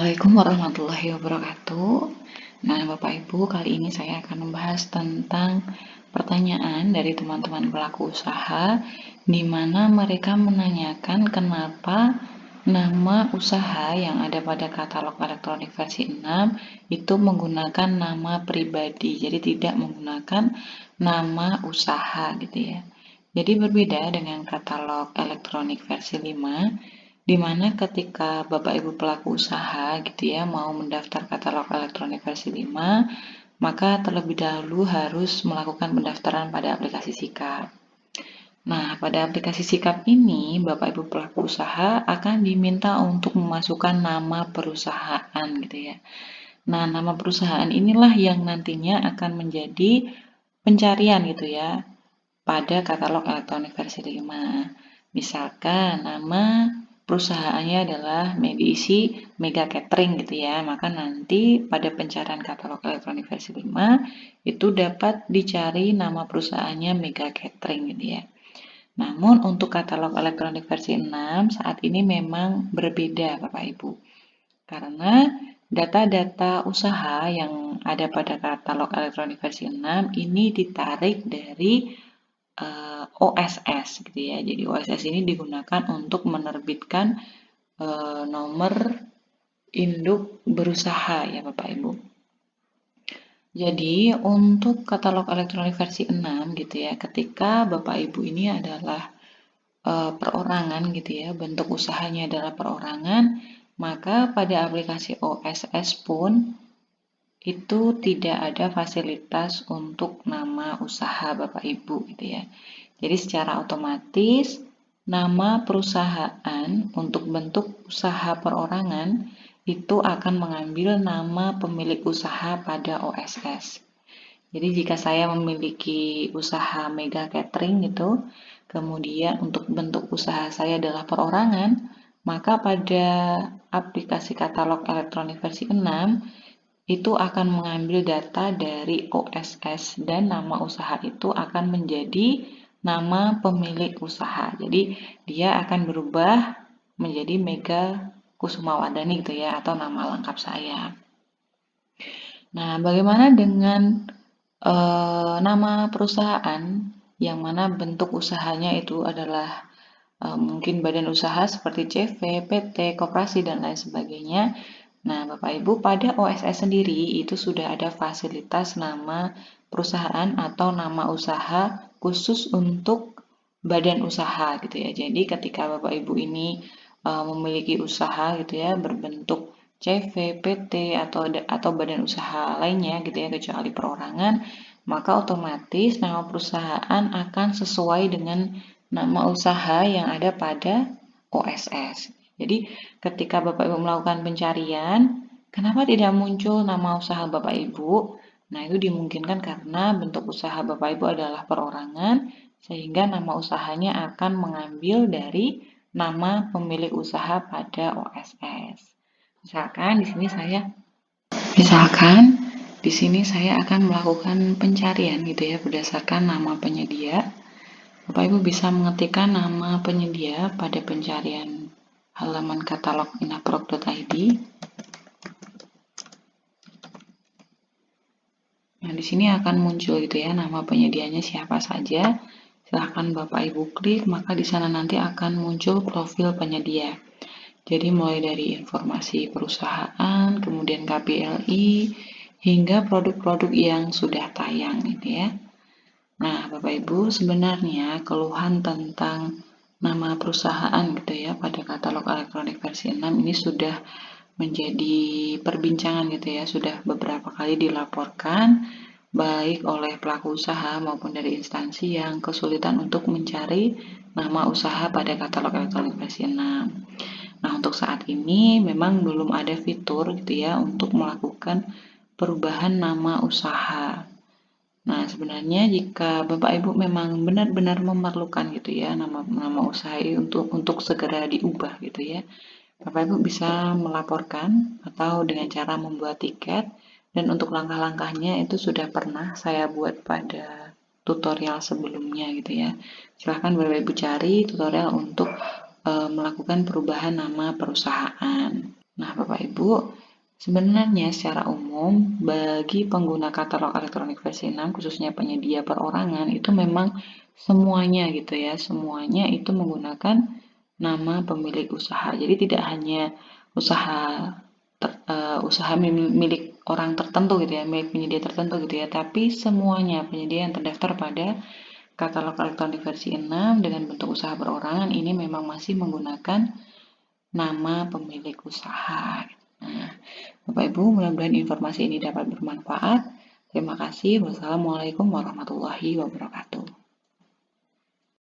Assalamualaikum warahmatullahi wabarakatuh. Nah, Bapak Ibu, kali ini saya akan membahas tentang pertanyaan dari teman-teman pelaku usaha, di mana mereka menanyakan kenapa nama usaha yang ada pada katalog elektronik versi 6 itu menggunakan nama pribadi, jadi tidak menggunakan nama usaha gitu ya. Jadi berbeda dengan katalog elektronik versi 5, di mana ketika Bapak Ibu pelaku usaha gitu ya mau mendaftar katalog elektronik versi 5, maka terlebih dahulu harus melakukan pendaftaran pada aplikasi Sikap. Nah, pada aplikasi Sikap ini, Bapak Ibu pelaku usaha akan diminta untuk memasukkan nama perusahaan gitu ya. Nah, nama perusahaan inilah yang nantinya akan menjadi pencarian gitu ya pada katalog elektronik versi 5. Misalkan nama perusahaannya adalah diisi Mega Catering gitu ya, maka nanti pada pencarian katalog elektronik versi 5 itu dapat dicari nama perusahaannya Mega Catering gitu ya. Namun untuk katalog elektronik versi 6 saat ini memang berbeda Bapak Ibu. Karena data-data usaha yang ada pada katalog elektronik versi 6 ini ditarik dari OSS gitu ya. Jadi OSS ini digunakan untuk menerbitkan nomor induk berusaha ya Bapak Ibu. Jadi untuk katalog elektronik versi 6 gitu ya, ketika Bapak Ibu ini adalah perorangan gitu ya, bentuk usahanya adalah perorangan, maka pada aplikasi OSS pun itu tidak ada fasilitas untuk nama usaha Bapak Ibu gitu ya. Jadi secara otomatis nama perusahaan untuk bentuk usaha perorangan itu akan mengambil nama pemilik usaha pada OSS. Jadi jika saya memiliki usaha Mega Catering gitu, kemudian untuk bentuk usaha saya adalah perorangan, maka pada aplikasi katalog elektronik versi 6 itu akan mengambil data dari OSS dan nama usaha itu akan menjadi nama pemilik usaha. Jadi dia akan berubah menjadi Mega Kusumawardani gitu ya, atau nama lengkap saya. Nah, bagaimana dengan nama perusahaan yang mana bentuk usahanya itu adalah mungkin badan usaha seperti CV, PT, koperasi, dan lain sebagainya. Nah, Bapak Ibu, pada OSS sendiri itu sudah ada fasilitas nama perusahaan atau nama usaha khusus untuk badan usaha gitu ya. Jadi ketika Bapak Ibu ini memiliki usaha gitu ya berbentuk CV, PT, atau badan usaha lainnya gitu ya kecuali perorangan, maka otomatis nama perusahaan akan sesuai dengan nama usaha yang ada pada OSS. Jadi ketika Bapak Ibu melakukan pencarian, kenapa tidak muncul nama usaha Bapak Ibu? Nah, itu dimungkinkan karena bentuk usaha Bapak Ibu adalah perorangan, sehingga nama usahanya akan mengambil dari nama pemilik usaha pada OSS. Misalkan di sini saya akan melakukan pencarian gitu ya berdasarkan nama penyedia. Bapak Ibu bisa mengetikkan nama penyedia pada pencarian halaman katalog inaprog.id. Nah, di sini akan muncul gitu ya nama penyedianya siapa saja. Silahkan Bapak Ibu klik, maka di sana nanti akan muncul profil penyedia. Jadi mulai dari informasi perusahaan, kemudian KPLI, hingga produk-produk yang sudah tayang gitu ya. Nah, Bapak Ibu, sebenarnya keluhan tentang nama perusahaan gitu ya pada katalog elektronik versi 6 ini sudah menjadi perbincangan gitu ya, sudah beberapa kali dilaporkan baik oleh pelaku usaha maupun dari instansi yang kesulitan untuk mencari nama usaha pada katalog elektronik versi 6. Nah, untuk saat ini memang belum ada fitur gitu ya untuk melakukan perubahan nama usaha. Nah, sebenarnya jika Bapak Ibu memang benar-benar memerlukan gitu ya nama usaha untuk segera diubah gitu ya. Bapak Ibu bisa melaporkan atau dengan cara membuat tiket, dan untuk langkah-langkahnya itu sudah pernah saya buat pada tutorial sebelumnya gitu ya. Silahkan Bapak Ibu cari tutorial untuk melakukan perubahan nama perusahaan. Nah, Bapak Ibu, sebenarnya secara umum bagi pengguna katalog elektronik versi 6, khususnya penyedia perorangan, itu memang semuanya gitu ya, semuanya itu menggunakan nama pemilik usaha. Jadi tidak hanya usaha usaha milik orang tertentu gitu ya, milik penyedia tertentu gitu ya, tapi semuanya penyedia yang terdaftar pada katalog elektronik versi 6 dengan bentuk usaha perorangan ini memang masih menggunakan nama pemilik usaha. Nah, Bapak Ibu, mudah-mudahan informasi ini dapat bermanfaat. Terima kasih. Wassalamualaikum warahmatullahi wabarakatuh.